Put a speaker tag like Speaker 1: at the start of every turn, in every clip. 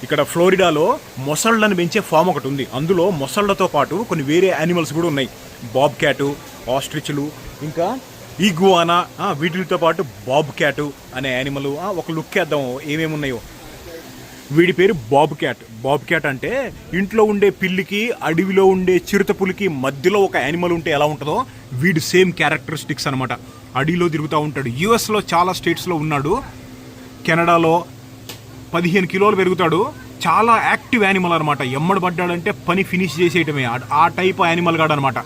Speaker 1: ఇక్కడ ఫ్లోరిడాలో మొసళ్ళను పెంచే ఫామ్ ఒకటి ఉంది. అందులో మొసళ్ళతో పాటు కొన్ని వేరే యానిమల్స్ కూడా ఉన్నాయి. బాబ్ క్యాటు, ఆస్ట్రిచ్లు, ఇంకా ఈగువానా, వీటితో పాటు బాబ్ క్యాటు అనే యానిమల్. ఒక లుక్ వేద్దాం ఏమేమి ఉన్నాయో. వీడి పేరు బాబ్ క్యాట్. బాబ్ క్యాట్ అంటే ఇంట్లో ఉండే పిల్లికి అడవిలో ఉండే చిరుతపులికి మధ్యలో ఒక యానిమల్ ఉంటే ఎలా ఉంటుందో వీడు సేమ్ క్యారెక్టరిస్టిక్స్ అనమాట. అడవిలో తిరుగుతూ ఉంటాడు. యుఎస్లో చాలా స్టేట్స్లో ఉన్నాడు. కెనడాలో 15 కిలోలు పెరుగుతాడు. చాలా యాక్టివ్ యానిమల్ అనమాట. ఎమ్మడి పడ్డాడంటే పని ఫినిష్ చేసేయటమే. ఆ టైప్ యానిమల్ గాడు అనమాట.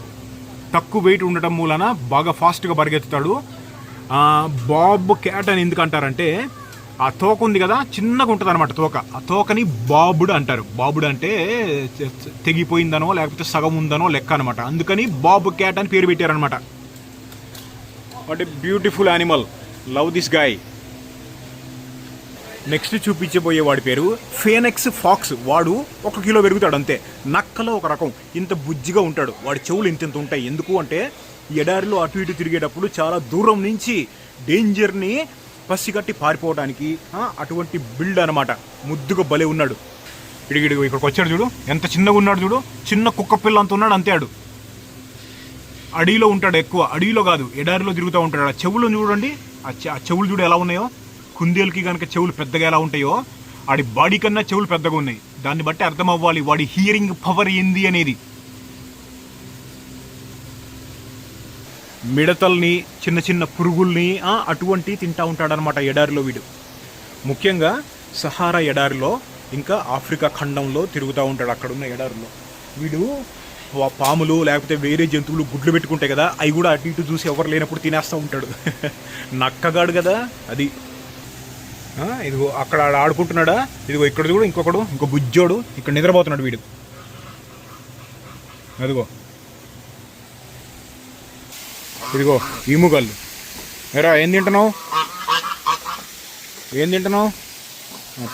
Speaker 1: తక్కువ వెయిట్ ఉండటం మూలన బాగా ఫాస్ట్గా పరిగెత్తుతాడు. బాబ్ క్యాట్ అని ఎందుకు అంటారంటే ఆ తోక ఉంది కదా, చిన్నగా ఉంటుంది అనమాట తోక. ఆ తోకని బాబుడు అంటారు. బాబుడు అంటే తెగిపోయిందనో లేకపోతే సగం ఉందనో లెక్క అనమాట. అందుకని బాబ్ క్యాట్ అని పేరు పెట్టారనమాట. What a beautiful animal. Love this guy. Next చూపించబోయే వాడి పేరు ఫేనెక్స్ ఫాక్స్. వాడు 1 కిలో పెరుగుతాడు అంతే. నక్కలో ఒక రకం. ఇంత బుజ్జిగా ఉంటాడు. వాడి చెవులు ఇంత ఉంటాయి. ఎందుకు అంటే ఎడారిలో అటు ఇటు తిరిగేటప్పుడు చాలా దూరం నుంచి డేంజర్ని పసిగట్టి పారిపోవడానికి అటువంటి బిల్డ్ అనమాట. ముద్దుగా భలే ఉన్నాడు. ఇడిగిడిగో ఇక్కడికి వచ్చాడు చూడు, ఎంత చిన్నగా ఉన్నాడు చూడు. చిన్న కుక్క పిల్ల అంత ఉన్నాడు అంతే. ఆడు అడవిలో ఉంటాడు ఎక్కువ. అడవిలో కాదు, ఎడారిలో తిరుగుతూ ఉంటాడు. ఆ చెవులు చూడండి, ఆ చెవులు చూడు ఎలా ఉన్నాయో. కుందేలుకి కనుక చెవులు పెద్దగా ఎలా ఉంటాయో వాడి బాడీ కన్నా చెవులు పెద్దగా ఉన్నాయి. దాన్ని బట్టి అర్థం అవ్వాలి వాడి హియరింగ్ పవర్ ఏంది అనేది. మిడతల్ని, చిన్న చిన్న పురుగుల్ని అటువంటి తింటా ఉంటాడనమాట ఎడారిలో వీడు. ముఖ్యంగా సహారా ఎడారిలో ఇంకా ఆఫ్రికా ఖండంలో తిరుగుతూ ఉంటాడు. అక్కడున్న ఎడారిలో వీడు పాములు లేకపోతే వేరే జంతువులు గుడ్లు పెట్టుకుంటాయి కదా, అవి కూడా అటు ఇటు చూసి ఎవరు లేనప్పుడు తినేస్తూ ఉంటాడు. నక్కగాడు కదా అది. ఇదిగో అక్కడ ఆడుకుంటున్నాడా, ఇదిగో ఇక్కడ కూడా ఇంకో బుజ్జోడు ఇక్కడ నిద్రపోతున్నాడు వీడు. అదిగో ఇదిగో ఈముగాళ్ళు. ఎరా ఏం తింటున్నావు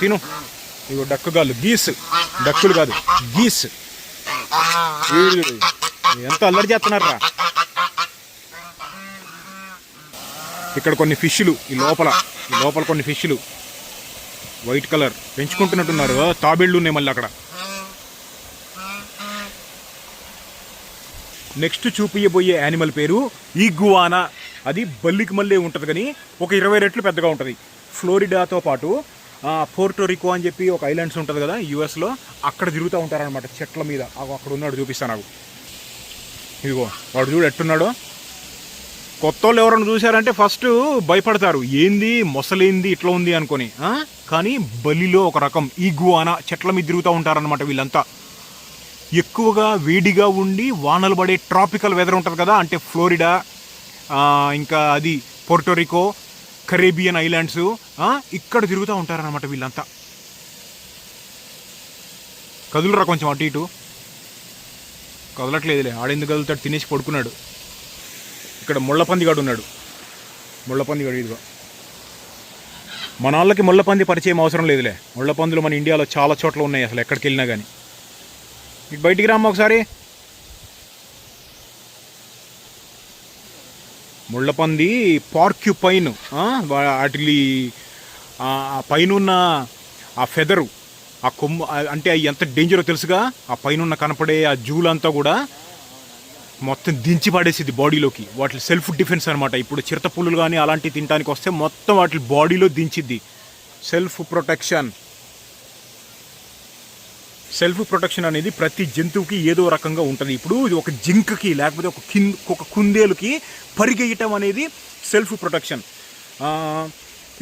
Speaker 1: తిను. ఇదిగో డక్కగాళ్ళు, గీస్. డక్కులు కాదు, గీస్. ఎంత అల్లరి చేస్తున్నారా. ఇక్కడ కొన్ని ఫిష్లు, ఈ లోపల కొన్ని ఫిష్లు వైట్ కలర్ పెంచుకుంటున్నట్టున్నారు. తాబేళ్ళు ఉన్నాయి మళ్ళీ అక్కడ. నెక్స్ట్ చూపించబోయే యానిమల్ పేరు ఈగువానా. అది బల్లికి మళ్ళీ ఉంటుంది కానీ ఒక 20 రెట్లు పెద్దగా ఉంటుంది. ఫ్లోరిడాతో పాటు పోర్టోరికో అని చెప్పి ఒక ఐలాండ్స్ ఉంటుంది కదా యుఎస్లో, అక్కడ తిరుగుతూ ఉంటారనమాట చెట్ల మీద. అక్కడ ఉన్నాడు, చూపిస్తాను నాకు. ఇదిగో వాడు చూడు ఎట్టున్నాడో. కొత్త వాళ్ళు ఎవరైనా చూశారంటే ఫస్ట్ భయపడతారు, ఏంది మొసలేంది ఇట్లా ఉంది అనుకొని. కానీ బలిలో ఒక రకం ఈగువానా. చెట్ల మీద తిరుగుతూ ఉంటారనమాట వీళ్ళంతా. ఎక్కువగా వేడిగా ఉండి వానలు పడే ట్రాపికల్ వెదర్ ఉంటుంది కదా, అంటే ఫ్లోరిడా, ఇంకా అది పోర్టోరికో, కరేబియన్ ఐలాండ్స్, ఇక్కడ తిరుగుతూ ఉంటారనమాట వీళ్ళంతా. కదులురా కొంచెం అటు ఇటు. కదలట్లేదులే, ఆడెందుకు కదులుతాడు, తినేసి పడుకున్నాడు. ఇక్కడ ముళ్ళపందిగాడు ఉన్నాడు. ముళ్ళపందిగాడు ఇదిగో. మన వాళ్ళకి ముళ్ళపంది పరిచయం అవసరం లేదులే. ముళ్ళపందులు మన ఇండియాలో చాలా చోట్ల ఉన్నాయి, అసలు ఎక్కడికి వెళ్ళినా కానీ. ఇటు బయటికి రామ్మ ఒకసారి. ముళ్ళపంది పార్క్యుపైన్. వాటి పైన ఉన్న ఆ ఫెదరు, ఆ కొమ్ము, అంటే అవి ఎంత డేంజరో తెలుసుగా. ఆ పైన కనపడే ఆ జూలంతా కూడా మొత్తం దించి పడేసింది బాడీలోకి. వాటి సెల్ఫ్ డిఫెన్స్ అనమాట. ఇప్పుడు చిరతపుల్లులు కానీ అలాంటివి తినడానికి వస్తే మొత్తం వాటి బాడీలో దించిద్ది. సెల్ఫ్ ప్రొటెక్షన్ అనేది ప్రతి జంతువుకి ఏదో రకంగా ఉంటుంది. ఇప్పుడు ఇది ఒక జింకకి లేకపోతే ఒక కుందేలుకి పరిగెయ్యటం అనేది సెల్ఫ్ ప్రొటెక్షన్.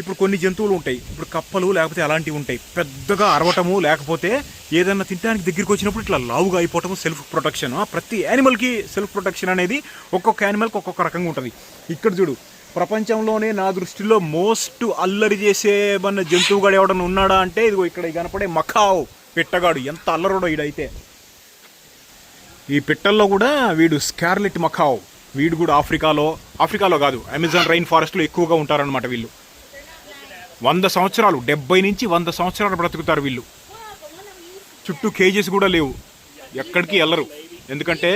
Speaker 1: ఇప్పుడు కొన్ని జంతువులు ఉంటాయి, ఇప్పుడు కప్పలు లేకపోతే అలాంటివి ఉంటాయి, పెద్దగా అరవటము లేకపోతే ఏదన్నా తినడానికి దగ్గరికి వచ్చినప్పుడు ఇట్లా లావుగా అయిపోవటము సెల్ఫ్ ప్రొటెక్షన్. ప్రతి యానిమల్కి సెల్ఫ్ ప్రొటెక్షన్ అనేది ఒక్కొక్క యానిమల్కి ఒక్కొక్క రకంగా ఉంటుంది. ఇక్కడ చూడు, ప్రపంచంలోనే నా దృష్టిలో మోస్ట్ అల్లరి చేసేమన్న జంతువుగాడు ఎవడన్నా ఉన్నాడా అంటే ఇదిగో ఇక్కడ కనపడే మకావ్ పిట్టగాడు. ఎంత అల్లరుడో ఈడైతే. ఈ పిట్టల్లో కూడా వీడు స్కార్లెట్ మకావ్. వీడు కూడా ఆఫ్రికాలో కాదు, అమెజాన్ రైన్ ఫారెస్ట్లో ఎక్కువగా ఉంటారనమాట వీళ్ళు. 100 సంవత్సరాలు, 70 నుంచి 100 సంవత్సరాలు బ్రతుకుతారు వీళ్ళు. చుట్టూ కేజెస్ కూడా లేవు, ఎక్కడికి వెళ్ళరు. ఎందుకంటే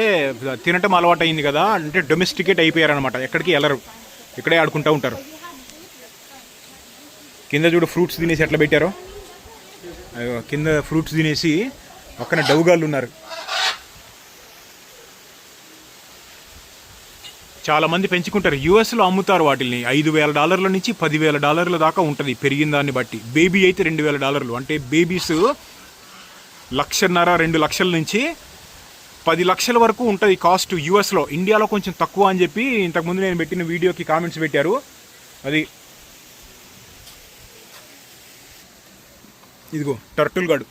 Speaker 1: తినటం అలవాటు అయింది కదా, అంటే డొమెస్టికేట్ అయిపోయారనమాట. ఎక్కడికి వెళ్ళరు, ఇక్కడే ఆడుకుంటూ ఉంటారు. కింద చూడు ఫ్రూట్స్ తినేసి ఎట్లా పెట్టారో. కింద ఫ్రూట్స్ తినేసి పక్కన డౌగాళ్ళు ఉన్నారు. చాలామంది పెంచుకుంటారు. యూఎస్లో అమ్ముతారు వాటిని. $5,000 నుంచి $10,000 దాకా ఉంటుంది పెరిగిన దాన్ని బట్టి. బేబీ అయితే $2,000. అంటే బేబీస్ 1,50,000 2 లక్షల నుంచి 10 లక్షల వరకు ఉంటుంది కాస్ట్ యూఎస్లో. ఇండియాలో కొంచెం తక్కువ అని చెప్పి ఇంతకుముందు నేను పెట్టిన వీడియోకి కామెంట్స్ పెట్టారు. అది ఇదిగో టర్టిల్ గాడు.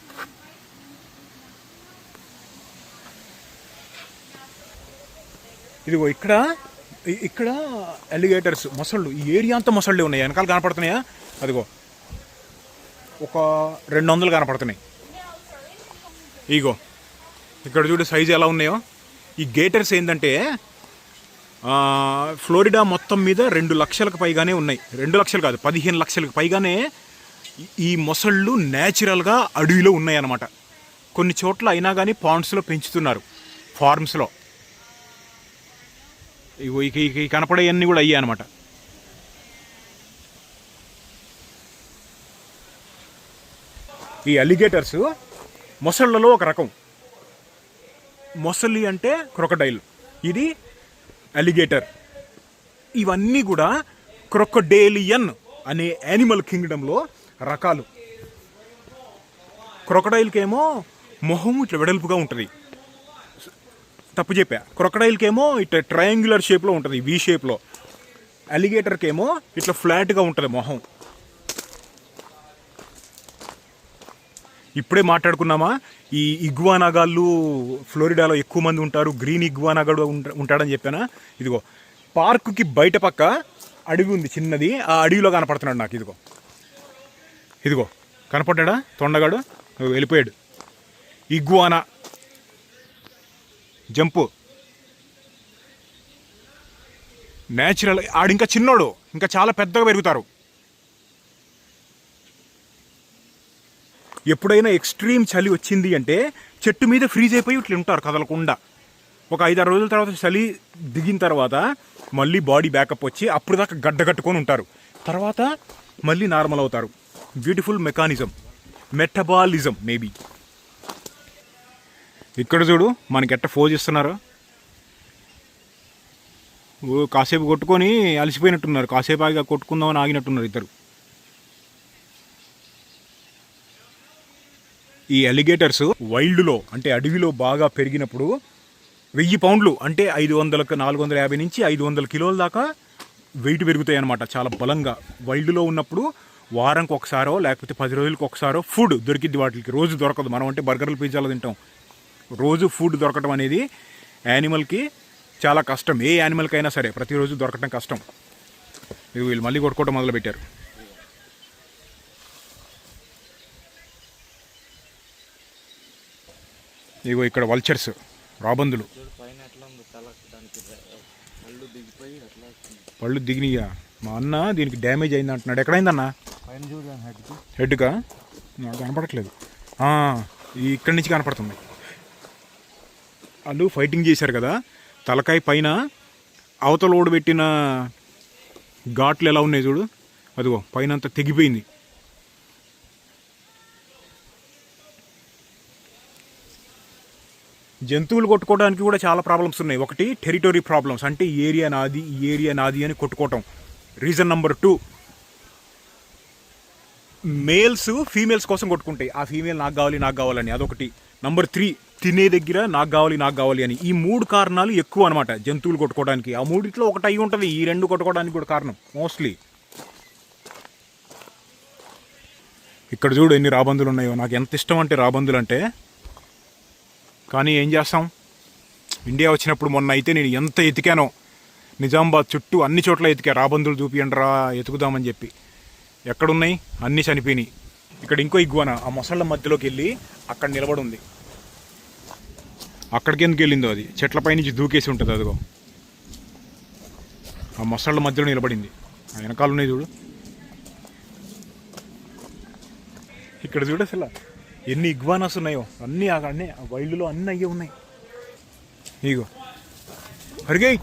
Speaker 1: ఇదిగో ఇక్కడ అలిగేటర్స్, మొసళ్ళు. ఈ ఏరియా అంతా మొసళ్ళే ఉన్నాయి. వెనకాల కనపడుతున్నాయా? అదిగో ఒక 200 కనపడుతున్నాయి. ఇగో ఇక్కడ చూడు సైజు ఎలా ఉన్నాయో. ఈ గేటర్స్ ఏంటంటే ఫ్లోరిడా మొత్తం మీద 2 లక్షలకు పైగానే ఉన్నాయి. 2 లక్షలు కాదు, 15 లక్షలకు పైగానే ఈ మొసళ్ళు న్యాచురల్గా అడవిలో ఉన్నాయన్నమాట. కొన్ని చోట్ల అయినా కానీ పాండ్స్లో పెంచుతున్నారు, ఫార్మ్స్లో. ఈ కనపడేవన్నీ కూడా అయ్యాయి అనమాట. ఈ అలిగేటర్స్ మొసళ్ళలో ఒక రకం. మొసలి అంటే క్రొకడైల్, ఇది అలిగేటర్. ఇవన్నీ కూడా క్రొకడేలియన్ అనే యానిమల్ కింగ్డంలో రకాలు. క్రొకడైల్కేమో మొహం ఇట్లా వెడల్పుగా ఉంటుంది. తప్పు చెప్పా. క్రొకడైల్కేమో ఇట్లా ట్రయాంగులర్ షేప్లో ఉంటుంది, వి షేప్లో. అలిగేటర్కేమో ఇట్లా ఫ్లాట్గా ఉంటుంది మొహం. ఇప్పుడే మాట్లాడుకున్నామా, ఈ ఇగ్వానాగాళ్ళు ఫ్లోరిడాలో ఎక్కువ మంది ఉంటారు. గ్రీన్ ఇగ్వానాగాడు ఉంటాడని చెప్పానా? ఇదిగో పార్కుకి బయట పక్క అడవి ఉంది చిన్నది. ఆ అడవిలో కనపడుతున్నాడు నాకు. ఇదిగో కనపడ్డా తొండగాడు, వెళ్ళిపోయాడు. ఇగ్వానా జంపు న్యాచురల్. ఆడింకా చిన్నోడు, ఇంకా చాలా పెద్దగా పెరుగుతారు. ఎప్పుడైనా ఎక్స్ట్రీమ్ చలి వచ్చింది అంటే చెట్టు మీద ఫ్రీజ్ అయిపోయి ఇట్లా ఉంటారు కదలకుండా. ఒక 5-6 రోజుల తర్వాత చలి దిగిన తర్వాత మళ్ళీ బాడీ బ్యాకప్ వచ్చి అప్పుడు దాకా గడ్డ కట్టుకొని ఉంటారు. తర్వాత మళ్ళీ నార్మల్ అవుతారు. Beautiful mechanism, metabolism maybe. ఇక్కడ చూడు మనకి ఎట్ట ఫోజ్ ఇస్తున్నారు. కాసేపు కొట్టుకొని అలసిపోయినట్టున్నారు. కాసేపు ఆగిగా కొట్టుకుందామని ఆగినట్టున్నారు ఇద్దరు. ఈ అలిగేటర్స్ వైల్డ్లో అంటే అడవిలో బాగా పెరిగినప్పుడు 1000 పౌండ్లు అంటే 450 నుంచి 500 కిలోల దాకా వెయిట్ పెరుగుతాయి అన్నమాట, చాలా బలంగా. వైల్డ్లో ఉన్నప్పుడు వారంకి ఒకసారో లేకపోతే 10 రోజులకు ఒకసారో ఫుడ్ దొరికిద్ది వాటికి. రోజు దొరకదు. మనం అంటే బర్గర్లు పిజ్జాలు తింటాం. రోజు ఫుడ్ దొరకటం అనేది యానిమల్కి చాలా కష్టం. ఏ యానిమల్కైనా సరే ప్రతిరోజు దొరకటం కష్టం. వీళ్ళు మళ్ళీ కొట్టుకోవడం మొదలుపెట్టారు. ఇగో ఇక్కడ వల్చర్స్, రాబందులు. పళ్ళు దిగినాయా? మా అన్న దీనికి డ్యామేజ్ అయింది అంటున్నాడు. ఎక్కడైందన్నా? హెడ్గా నాకు కనపడట్లేదు. ఇక్కడి నుంచి కనపడుతుంది. వాళ్ళు ఫైటింగ్ చేశారు కదా, తలకాయ పైన అవతల ఓడి పెట్టిన ఘాట్లు ఎలా ఉన్నాయి చూడు. అదిగో పైన అంతా తెగిపోయింది. జంతువులు కొట్టుకోవడానికి కూడా చాలా ప్రాబ్లమ్స్ ఉన్నాయి. ఒకటి టెరిటరీ ప్రాబ్లమ్స్, అంటే ఈ ఏరియా నాది అని కొట్టుకోవటం. రీజన్ నెంబర్ 2, మేల్స్ ఫీమేల్స్ కోసం కొట్టుకుంటాయి. ఆ ఫీమేల్ నాకు కావాలని అదొకటి. నెంబర్ 3, తినే దగ్గర నాకు కావాలి అని. ఈ 3 కారణాలు ఎక్కువ అనమాట జంతువులు కొట్టుకోవడానికి. ఆ 3లో ఒకటి అయి ఉంటుంది ఈ 2 కొట్టుకోవడానికి కూడా కారణం మోస్ట్లీ. ఇక్కడ చూడు ఎన్ని రాబందులు ఉన్నాయో. నాకు ఎంత ఇష్టం అంటే రాబందులు అంటే. కానీ ఏం చేస్తాం, ఇండియా వచ్చినప్పుడు మొన్న అయితే నేను ఎంత ఎతికానో. నిజామాబాద్ చుట్టూ అన్ని చోట్ల ఎతికా, రాబందులు చూపియండిరా ఎతుకుదామని చెప్పి. ఎక్కడున్నాయి? అన్నీ చనిపోయినాయి. ఇక్కడ ఇంకో ఇగ్వానా ఆ మొసళ్ళ మధ్యలోకి వెళ్ళి అక్కడ నిలబడి ఉంది. అక్కడికి ఎందుకు వెళ్ళిందో అది, చెట్లపై నుంచి దూకేసి ఉంటుంది. అదిగో ఆ మొసళ్ళ మధ్యలో నిలబడింది. ఆ వెనకాల ఉన్నాయి చూడు. ఇక్కడ చూడు అసలు ఎన్ని ఇగ్వానాస్ ఉన్నాయో. అన్నీ అన్నీ వైల్డ్లో అన్నీ అయ్యే ఉన్నాయి. ఇగో హరిగై.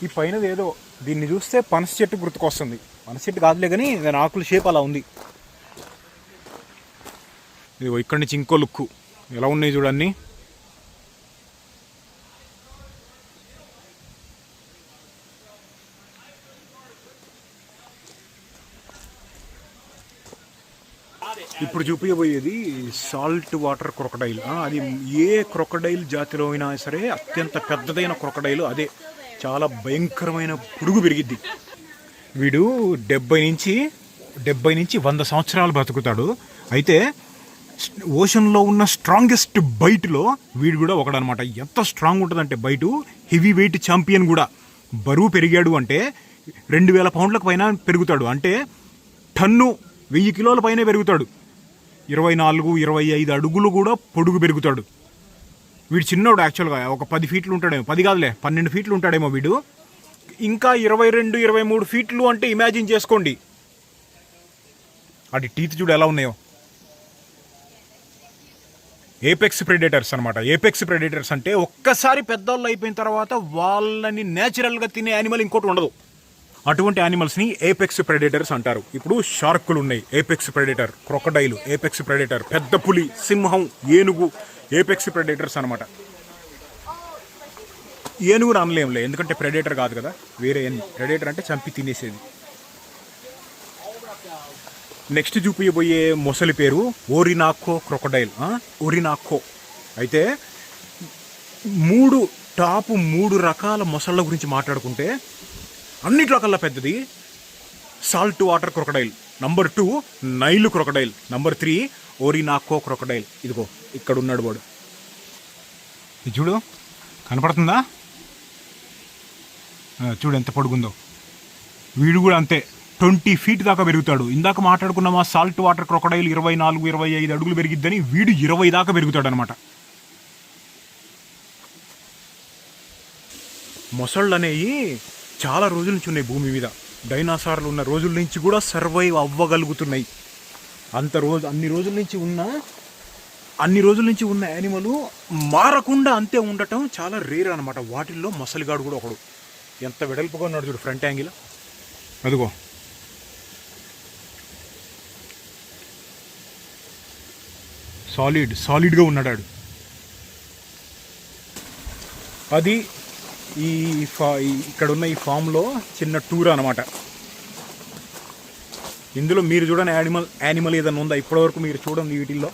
Speaker 1: ఈ పైనది ఏదో, దీన్ని చూస్తే పనస చెట్టు గుర్తుకొస్తుంది. మన చెట్టు కాదులే కానీ దాని ఆకుల షేప్ అలా ఉంది. ఇదిగో ఇక్కడి నుంచి ఇంకో లుక్కు ఎలా ఉన్నాయి చూడండి. ఇప్పుడు చూపించబోయేది సాల్ట్ వాటర్ క్రొకడైల్. అది ఏ క్రొకడైల్ జాతిలో అయినా సరే అత్యంత పెద్దదైన క్రొకడైల్ అదే. చాలా భయంకరమైన పురుగు పెరిగిద్ది. వీడు 70 నుంచి 100 సంవత్సరాలు బ్రతుకుతాడు. అయితే ఓషన్లో ఉన్న స్ట్రాంగెస్ట్ బైట్లో వీడు కూడా ఒకడనమాట. ఎంత స్ట్రాంగ్ ఉంటుందంటే బైటు, హెవీ వెయిట్ ఛాంపియన్ కూడా. బరువు పెరిగాడు అంటే 2000 పౌండ్లకు పైన పెరుగుతాడు. అంటే టన్ను 1000 కిలోల పైన పెరుగుతాడు. 24-25 అడుగులు కూడా పొడుగు పెరుగుతాడు. వీడు చిన్నోడు యాక్చువల్గా ఒక 10 ఫీట్లు ఉంటాడేమో, 10 కాదులే 12 ఫీట్లు ఉంటాడేమో వీడు. ఇంకా 22-23 ఫీట్లు అంటే ఇమాజిన్ చేసుకోండి. వాటి టీత్ చూడు ఎలా ఉన్నాయో. ఏపెక్స్ ప్రెడేటర్స్ అనమాట. ఏపెక్స్ ప్రెడేటర్స్ అంటే ఒక్కసారి పెద్దవాళ్ళు అయిపోయిన తర్వాత వాళ్ళని నేచురల్గా తినే యానిమల్ ఇంకోటి ఉండదు. అటువంటి యానిమల్స్ని ఏపెక్స్ ప్రెడేటర్స్ అంటారు. ఇప్పుడు షార్కులు ఉన్నాయి, apex predator. Crocodile apex predator. పెద్ద పులి, సింహం, ఏనుగు ఏపెక్స్ ప్రెడేటర్స్ అనమాట. ఏనుగుని అనలేంలే, ఎందుకంటే ప్రెడేటర్ కాదు కదా, వేరే ప్రెడేటర్ అంటే చంపి తినేసేది. నెక్స్ట్ చూపించబోయే మొసలి పేరు ఓరినాకో క్రొకడైల్. ఓరినాకో. అయితే 3 రకాల మొసళ్ళ గురించి మాట్లాడుకుంటే అన్నిట్లో కల్లా పెద్దది salt water crocodile. Number 2 Nile crocodile. Number 3 Orinoco crocodile. ఇదిగో ఇక్కడ ఉన్నాడు వాడు. ఇది చూడు, కనపడుతుందా? చూడు ఎంత పొడుగుందో. వీడు కూడా అంతే, 20 ఫీట్ దాకా పెరుగుతాడు. ఇందాక మాట్లాడుకున్నామా సాల్ట్ వాటర్ క్రొకడైల్ 24-25 అడుగులు పెరిగిద్దని, వీడు 20 దాకా పెరుగుతాడు అనమాట. మొసళ్ళు అనేవి చాలా రోజుల నుంచి ఉన్నాయి భూమి మీద. డైనాసార్లు ఉన్న రోజుల నుంచి కూడా సర్వైవ్ అవ్వగలుగుతున్నాయి. అన్ని రోజుల నుంచి ఉన్న యానిమల్ మారకుండా అంతే ఉండటం చాలా రేర్ అనమాట. వాటిల్లో మొసలిగాడు కూడా ఒకడు. ఎంత వెడల్పుగా ఉన్నాడు చూడు ఫ్రంట్ యాంగిల్. అదిగో సాలిడ్గా ఉన్నాడు. అది ఇక్కడ ఉన్న ఈ ఫామ్లో చిన్న టూర్ అనమాట. ఇందులో మీరు చూడని యానిమల్ ఏదైనా ఉందా ఇప్పటివరకు మీరు చూడండి వీటిల్లో?